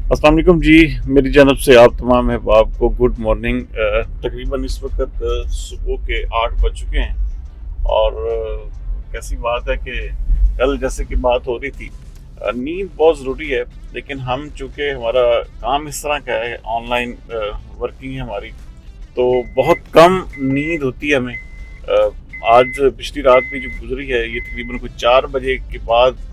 अस्सलाम वालेकुम जी। मेरी जानब से आप तमाम अहबाब को गुड मॉर्निंग। तकरीबन इस वक्त सुबह के 8 बज चुके हैं और कैसी बात है कि कल जैसे कि बात हो रही थी, नींद बहुत ज़रूरी है। लेकिन हम चूँकि हमारा काम इस तरह का है, ऑनलाइन वर्किंग है हमारी, तो बहुत कम नींद होती है हमें। आज पिछली रात भी जो गुजरी है ये तकरीबन कुछ 4 बजे के बाद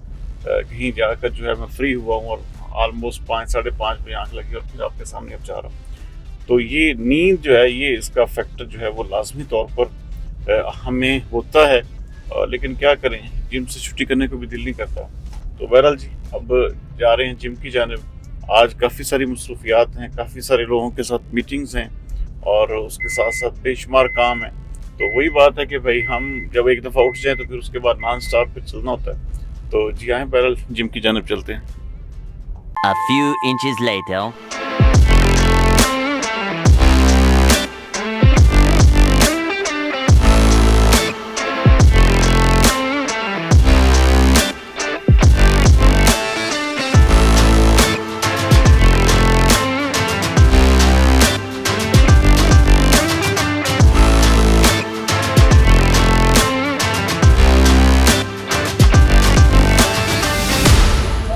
कहीं जाकर जो है मैं फ्री हुआ हूँ और ऑलमोस्ट 5 साढ़े 5 बजे आँख लगी और फिर आपके सामने अब जा रहा हूँ। तो ये नींद जो है, ये इसका फैक्टर जो है वो लाजमी तौर पर हमें होता है। लेकिन क्या करें, जिम से छुट्टी करने को भी दिल नहीं करता। तो बहरहाल जी, अब जा रहे हैं जिम की जानिब। आज काफ़ी सारी मसरूफियात हैं, काफ़ी सारे लोगों के साथ मीटिंग्स हैं और उसके साथ साथ बेशुमार काम है। तो वही बात है कि भाई हम जब एक दफ़ा उठ जाएँ तो फिर उसके बाद नॉन स्टॉप फिर चलना होता है। तो जी आए बहरहाल जिम की जानिब चलते हैं। A few inches later.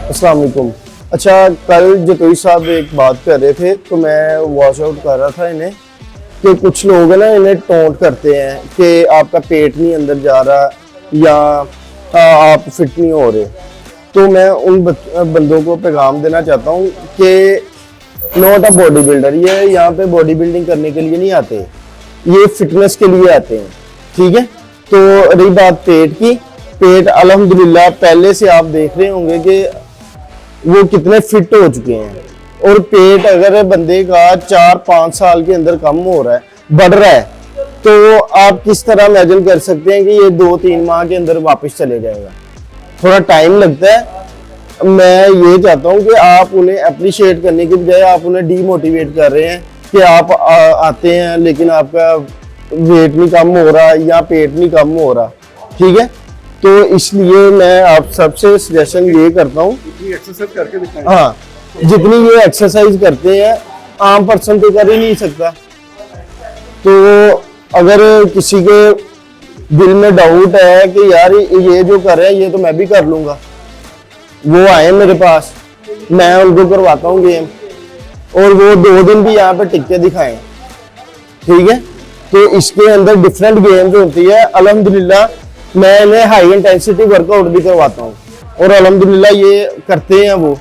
अस्सलाम वालेकुम। अच्छा, कल जतोई साहब एक बात कर रहे थे तो मैं वॉच आउट कर रहा था इन्हें कि कुछ लोग है ना, इन्हें टोंट करते हैं कि आपका पेट नहीं अंदर जा रहा या आप फिट नहीं हो रहे। तो मैं उन बंदों को पैगाम देना चाहता हूँ कि नॉट अ बॉडी बिल्डर, ये यहाँ पे बॉडी बिल्डिंग करने के लिए नहीं आते, ये फिटनेस के लिए आते हैं। ठीक है, तो रही बात पेट की, पेट अल्हम्दुलिल्लाह पहले से आप देख रहे होंगे कि वो कितने फिट हो चुके हैं। और पेट अगर बंदे का 4-5 साल के अंदर कम हो रहा है, बढ़ रहा है, तो आप किस तरह इमेजिन कर सकते हैं कि ये 2-3 माह के अंदर वापस चले जाएगा। थोड़ा टाइम लगता है। मैं ये चाहता हूँ कि आप उन्हें अप्रिशिएट करने के बजाय आप उन्हें डीमोटिवेट कर रहे हैं कि आप आते हैं लेकिन आपका वेट नहीं कम हो रहा या पेट नहीं कम हो रहा। ठीक है, तो इसलिए मैं आप सबसे सजेशन ये करता हूँ, एक्सरसाइज करके दिखाएं। हाँ, जितनी ये एक्सरसाइज करते हैं आम पर्सन तो कर ही नहीं सकता। तो अगर किसी के दिल में डाउट है कि यार ये जो कर रहे हैं ये तो मैं भी कर लूंगा, वो आए मेरे पास, मैं उनको करवाता हूँ गेम और वो 2 दिन भी यहाँ पे टिक के दिखाएं। ठीक है, तो इसके अंदर डिफरेंट गेम्स होती है। अल्हम्दुलिल्लाह मैं इन्हें हाई इंटेंसिटी वर्कआउट भी करवाता हूँ और अल्हम्दुलिल्लाह ये करते हैं वो।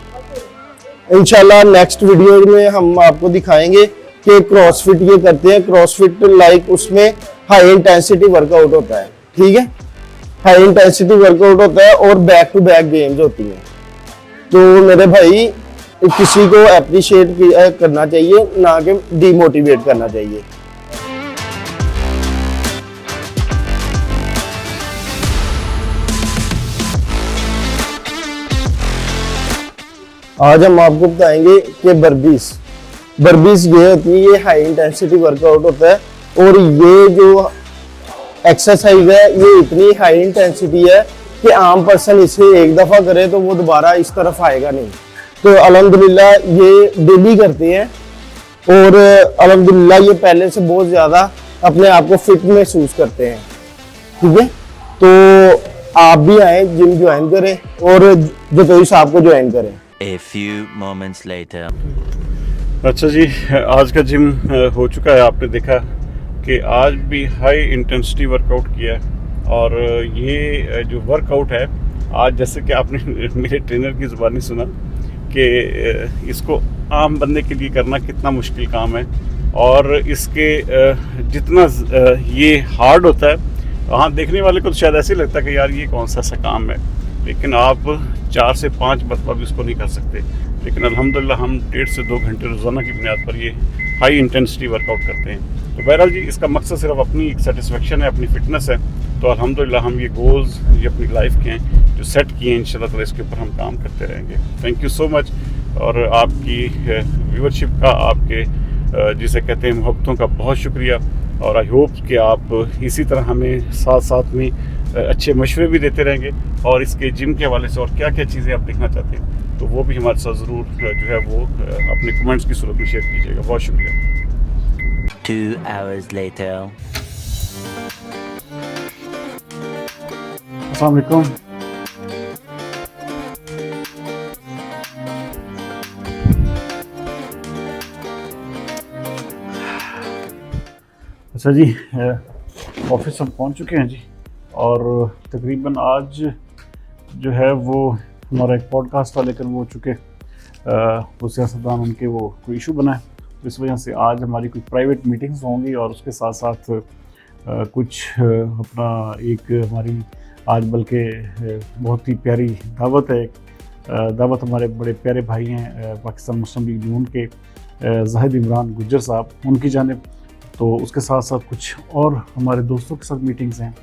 इंशाल्लाह नेक्स्ट वीडियो में हम आपको दिखाएंगे कि क्रॉसफिट ये करते हैं। क्रॉसफिट लाइक उसमें हाई इंटेंसिटी वर्कआउट होता है। ठीक है, हाई इंटेंसिटी वर्कआउट होता है और बैक टू बैक गेम्स होती हैं। तो मेरे भाई, किसी को अप्रिशिएट करना चाहिए, ना कि डीमोटिवेट करना चाहिए। आज हम आपको बताएंगे कि बर्बीज ये होती है, ये हाई इंटेंसिटी वर्कआउट होता है और ये जो एक्सरसाइज है ये इतनी हाई इंटेंसिटी है कि आम पर्सन इसे एक दफा करे तो वो दोबारा इस तरफ आएगा नहीं। तो अल्हम्दुलिल्लाह ये डेली करते हैं और अल्हम्दुलिल्लाह ये पहले से बहुत ज्यादा अपने आप को फिट महसूस करते हैं। ठीक है, तो आप भी आए, जिम ज्वाइन करें और जतोई साहब को ज्वाइन करें। A few moments later. अच्छा जी, आज का जिम हो चुका है। आपने देखा कि आज भी हाई इंटेंसिटी वर्कआउट किया है और ये जो वर्कआउट है आज, जैसे कि आपने मेरे ट्रेनर की ज़ुबानी सुना कि इसको आम बंदे के लिए करना कितना मुश्किल काम है और इसके जितना ये हार्ड होता है, हाँ, देखने वाले को तो शायद ऐसे ही लगता है कि यार ये कौन सा ऐसा काम है, लेकिन आप 4 से 5 मरतबा भी इसको नहीं कर सकते। लेकिन अल्हम्दुलिल्लाह हम 1.5 से 2 घंटे रोज़ाना की बुनियाद पर ये हाई इंटेंसिटी वर्कआउट करते हैं। तो बहरहाल जी, इसका मकसद सिर्फ अपनी एक सेटिस्फेक्शन है, अपनी फिटनेस है। तो अल्हम्दुलिल्लाह हम ये गोल्स ये अपनी लाइफ के हैं जो सेट किए हैं, इंशाल्लाह ताला इसके ऊपर हम काम करते रहेंगे। Thank you so much. और आपकी व्यूअरशिप का, आपके जिसे कहते हैं मोहब्बतों का बहुत शुक्रिया। और आई होप कि आप इसी तरह हमें साथ साथ में अच्छे मशवरे भी देते रहेंगे, और इसके जिम के हवाले से और क्या क्या चीज़ें आप देखना चाहते हैं तो वो भी हमारे साथ ज़रूर जो है वो अपने कमेंट्स की सूरत में शेयर कीजिएगा। बहुत शुक्रिया। 2 hours later. अस्सलाम वालेकुम। अच्छा जी, ऑफिस हम पहुंच चुके हैं जी, और तकरीबन आज जो है वो हमारा एक पॉडकास्ट था, लेकिन वो चूँकि वो सियासतदान उनके वो कोई इशू बना है, तो इस वजह से आज हमारी कुछ प्राइवेट मीटिंग्स होंगी, और उसके साथ साथ कुछ अपना एक हमारी आज बल्कि बहुत ही प्यारी दावत है। दावत हमारे बड़े प्यारे भाई हैं पाकिस्तान मुस्लिम लीग नून के जाहिद इमरान गुज्जर साहब, उनकी जानिब। तो उसके साथ साथ कुछ और हमारे दोस्तों के साथ मीटिंग्स हैं,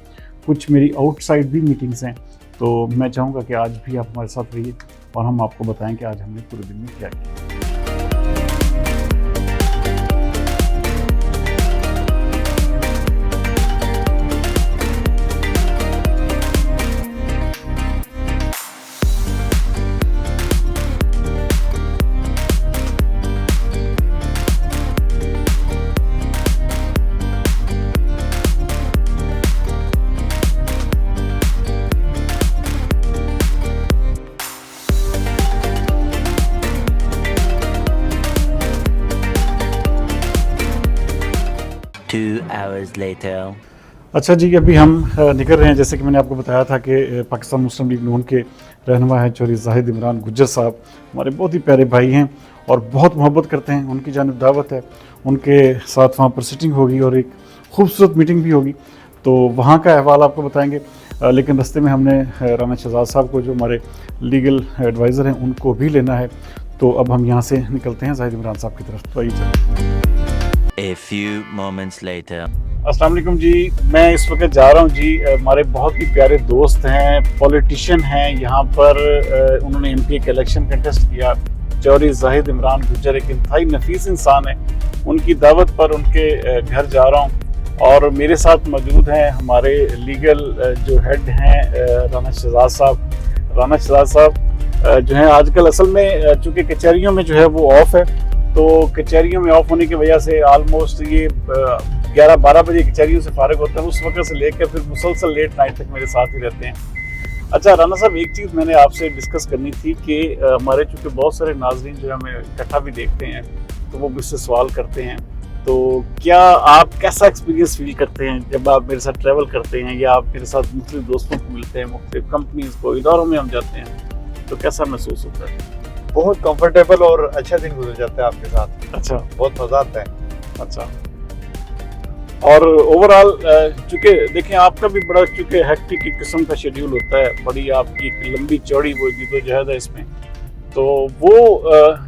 कुछ मेरी आउटसाइड भी मीटिंग्स हैं। तो मैं चाहूँगा कि आज भी आप हमारे साथ रहिए और हम आपको बताएं कि आज हमने पूरे दिन में क्या किया। 2 hours later. अच्छा जी, अभी हम निकल रहे हैं। जैसे कि मैंने आपको बताया था कि पाकिस्तान मुस्लिम लीग नून के रहनुमा है चौधरी जाहिद इमरान गुज्जर साहब, हमारे बहुत ही प्यारे भाई हैं और बहुत मोहब्बत करते हैं। उनकी जानिब दावत है, उनके साथ वहाँ पर सिटिंग होगी और एक खूबसूरत मीटिंग भी होगी, तो वहाँ का अहवाल आपको बताएंगे। लेकिन रास्ते में हमने राना शहजाद साहब को, जो हमारे लीगल एडवाइज़र हैं, उनको भी लेना है। तो अब हम यहाँ से निकलते हैं जाहिद इमरान साहब की तरफ। तो आइए चलते। A few moments later. अस्सलाम वालेकुम जी, मैं इस वक्त जा रहा हूँ जी। हमारे बहुत ही प्यारे दोस्त हैं, पॉलिटिशियन हैं यहाँ पर। उन्होंने MP के इलेक्शन कंटेस्ट किया। चौधरी जाहिद इमरान गुज्जर एक इंतहाई नफीस इंसान है। उनकी दावत पर उनके घर जा रहा हूँ और मेरे साथ मौजूद हैं हमारे लीगल जो हेड हैं राना शहजाद साहब। राना शहजाद साहब जो हैं आजकल असल में चूँकि कचहरियों में जो है वो ऑफ है, तो कचहरियों में ऑफ होने की वजह से ऑलमोस्ट ये 11-12 बजे कचहरियों से फारिग होता है। उस वक्त से लेकर फिर मुसलसल लेट नाइट तक मेरे साथ ही रहते हैं। अच्छा राना साहब, एक चीज़ मैंने आपसे डिस्कस करनी थी कि हमारे चूँकि बहुत सारे नाजरीन जो हमें इकट्ठा भी देखते हैं तो वो मुझसे सवाल करते हैं, तो क्या आप कैसा एक्सपीरियंस फील करते हैं जब आप मेरे साथ ट्रैवल करते हैं या आप मेरे साथ मुख्तलिफ दोस्तों को मिलते हैं, मुख्तलिफ कंपनीज को, इदारों में हम जाते हैं, तो कैसा महसूस होता है? बहुत कंफर्टेबल और अच्छा दिन गुजर जाता है आपके साथ। अच्छा, बहुत मजा आता है। अच्छा। और ओवरऑल चूँकि देखें आपका भी बड़ा चूँकि हेक्टिक एक किस्म का शेड्यूल होता है, बड़ी आपकी एक लंबी चौड़ी वो जद्दोजहद है इसमें, तो वो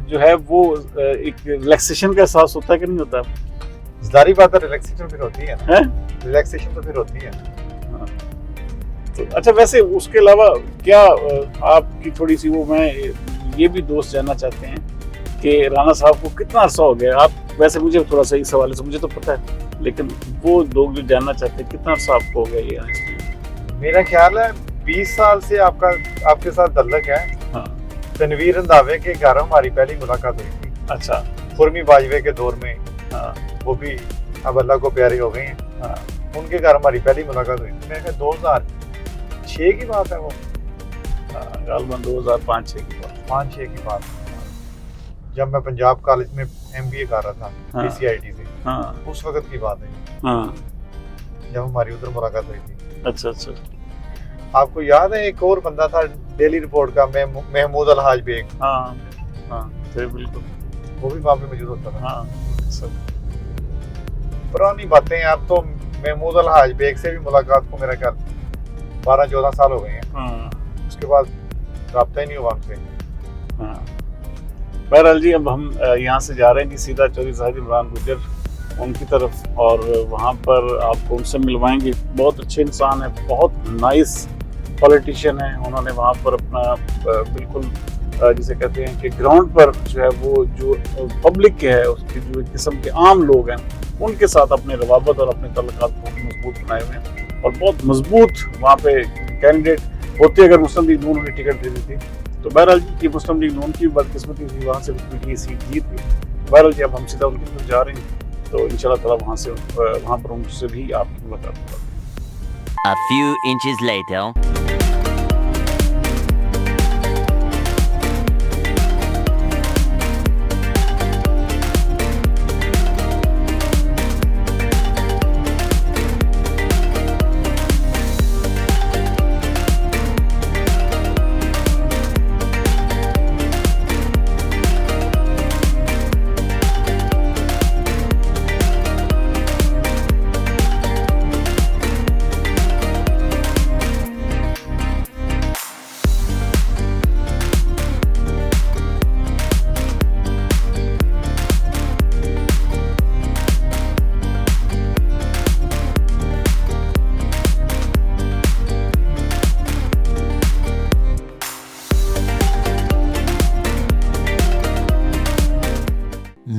जो है वो एक रिलैक्सेशन का एहसास होता है कि नहीं होता? जारी बात है, रिलैक्सेशन फिर होती है ना। है? रिलैक्सेशन तो फिर होती है। हाँ। तो अच्छा, वैसे उसके अलावा क्या आपकी थोड़ी सी वो, मैं ये भी दोस्त जानना चाहते हैं कि राना साहब को कितना अर्सा हो गया? आप वैसे मुझे थोड़ा सा इस हवाले से मुझे तो पता है, लेकिन वो लोग जो जानना चाहते हैं कितना अर्सा आपको हो गया ये इसमें? मेरा ख्याल है 20 साल से आपके साथ तल्लुक है। हाँ। तनवीर रंधावे के घर हमारी पहली मुलाकात हुई थी। अच्छा। खुरमी बाजवे के दौर में। हाँ। वो भी अब अल्लाह को प्यारे हो गए हैं। हाँ। उनके घर हमारी पहली मुलाकात हुई थी। मेरे 2006 की बात है वो। गालबन 2005-6 की बात। 5-6 की बात, जब मैं पंजाब कॉलेज में MBA कर रहा था। हाँ। PCIT से। हाँ। उस वक्त की बात है। हाँ। जब हमारी उधर मुलाकात हुई थी। अच्छा अच्छा। आपको याद है एक और बंदा था डेली रिपोर्ट का, महमूद अलहाज बेग? हाँ हाँ थे बिल्कुल। वो भी वहाँ पे मौजूद होता था। हाँ सब पुरानी बातें हैं। अब तो महमूद अलहाज बेग से भी मुलाकात को मेरा ख्याल 12-14 साल हो गए हैं। हाँ। उसके बाद राब्ता ही नहीं हुआ हमसे। हाँ। बहरहाल जी, अब हम यहाँ से जा रहे हैं कि सीधा चौधरी जाहिद इमरान गुज्जर उनकी तरफ, और वहाँ पर आपको उनसे मिलवाएंगे। बहुत अच्छे इंसान है, बहुत नाइस पॉलिटिशियन है। उन्होंने वहाँ पर अपना बिल्कुल जिसे कहते हैं कि ग्राउंड पर जो है वो जो पब्लिक के है, उसकी जो किस्म के आम लोग हैं, उनके साथ अपने रवाबत और अपने तल्लुकात को मजबूत बनाए हुए हैं। और बहुत मजबूत वहाँ पे कैंडिडेट होते अगर मुस्लिम लीग नून उन्हें टिकट दे देती। तो बहरहाल जी मुस्लिम लीग नून की बदकिस्मती थी, वहाँ से ये सीट जीत गई। बहरहाल जी अब हम सीधा उनकी तरफ जा रहे हैं, तो इंशाल्लाह ताला वहाँ पर उनसे भी आपकी मुलाकात होगी। A few inches later.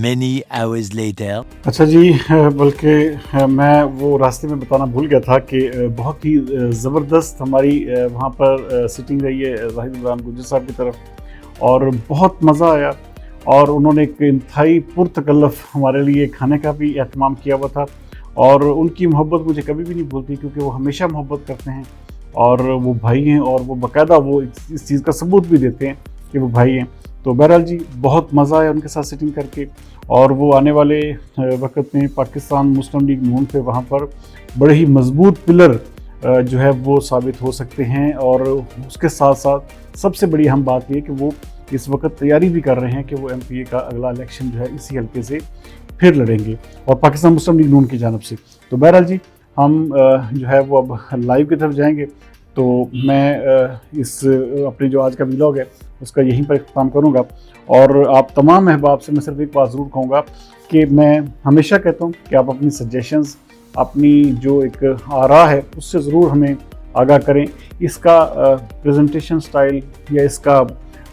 Many hours later. अच्छा जी, बल्कि मैं वो रास्ते में बताना भूल गया था कि बहुत ही ज़बरदस्त हमारी वहाँ पर सिटिंग रही है जाहिद इमरान गुज्जर साहब की तरफ, और बहुत मज़ा आया। और उन्होंने एक इंतहाई पुरतकल्लफ़ हमारे लिए खाने का भी एहतमाम किया हुआ था, और उनकी मोहब्बत मुझे कभी भी नहीं भूलती, क्योंकि वो हमेशा मोहब्बत करते हैं और वो भाई हैं, और वो बाकायदा वो इस चीज़ का सबूत भी देते हैं कि वो भाई हैं। तो बहरहाल जी बहुत मज़ा आया उनके साथ सिटिंग करके, और वो आने वाले वक्त में पाकिस्तान मुस्लिम लीग नून पे वहाँ पर बड़े ही मजबूत पिलर जो है वो साबित हो सकते हैं। और उसके साथ साथ सबसे बड़ी अहम बात ये कि वो इस वक्त तैयारी भी कर रहे हैं कि वो MPA का अगला इलेक्शन जो है इसी हल्के से फिर लड़ेंगे, और पाकिस्तान मुस्लिम लीग नून की जानब से। तो बहरहाल जी हम जो है वो अब लाइव की तरफ जाएंगे। तो मैं इस अपनी जो आज का व्लॉग है उसका यहीं पर इख्तिताम करूँगा, और आप तमाम अहबाब से मैं सिर्फ एक बात ज़रूर कहूँगा कि मैं हमेशा कहता हूँ कि आप अपनी सजेशंस, अपनी जो एक आरा है उससे ज़रूर हमें आगाह करें। इसका प्रेजेंटेशन स्टाइल या इसका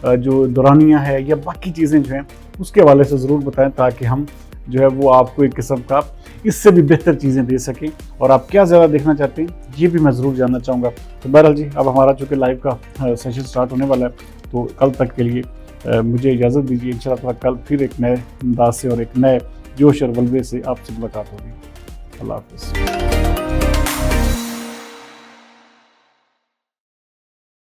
जो दौरानिया है या बाकी चीज़ें जो हैं उसके हवाले से ज़रूर बताएं, ताकि हम जो है वो आपको एक किस्म का इससे भी बेहतर चीज़ें दे सकें। और आप क्या ज़्यादा देखना चाहते हैं ये भी मैं ज़रूर जानना चाहूँगा। तो बहरहाल जी अब हमारा चूँकि लाइव का सेशन स्टार्ट होने वाला है, तो कल तक के लिए मुझे इजाज़त दीजिए। इंशाअल्लाह कल फिर एक नए अंदाज से और एक नए जोश और वल्वे से आपसे मुलाकात होगी। अल्लाह हाफ़िज़।